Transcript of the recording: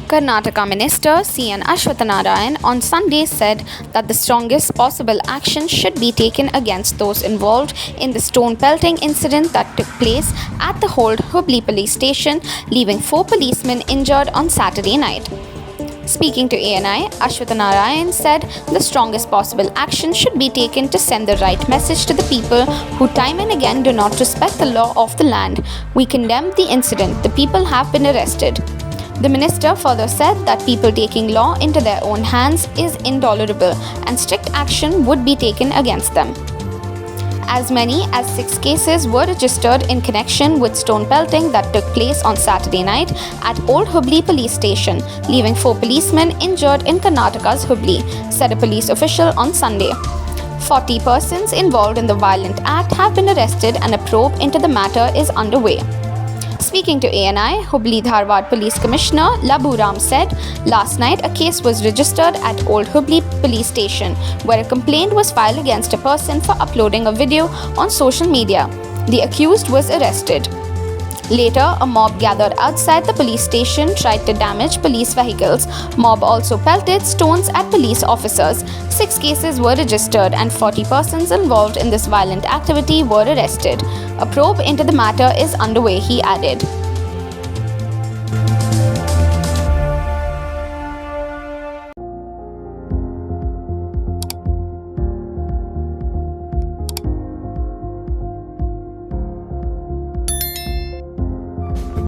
Karnataka Minister C.N. Ashwathanarayan on Sunday said that the strongest possible action should be taken against those involved in the stone-pelting incident that took place at the Old Hubli police station, leaving 4 policemen injured on Saturday night. Speaking to ANI, Ashwathanarayan said the strongest possible action should be taken to send the right message to the people who time and again do not respect the law of the land. We condemn the incident. The people have been arrested. The minister further said that people taking law into their own hands is intolerable and strict action would be taken against them. As many as 6 cases were registered in connection with stone pelting that took place on Saturday night at Old Hubli police station, leaving 4 policemen injured in Karnataka's Hubli, said a police official on Sunday. 40 persons involved in the violent act have been arrested and a probe into the matter is underway. Speaking to ANI, Hubli Dharwad Police Commissioner Labhu Ram said, last night a case was registered at Old Hubli Police Station where a complaint was filed against a person for uploading a video on social media. The accused was arrested. Later, a mob gathered outside the police station tried to damage police vehicles. Mob also pelted stones at police officers. 6 cases were registered and 40 persons involved in this violent activity were arrested. A probe into the matter is underway, he added.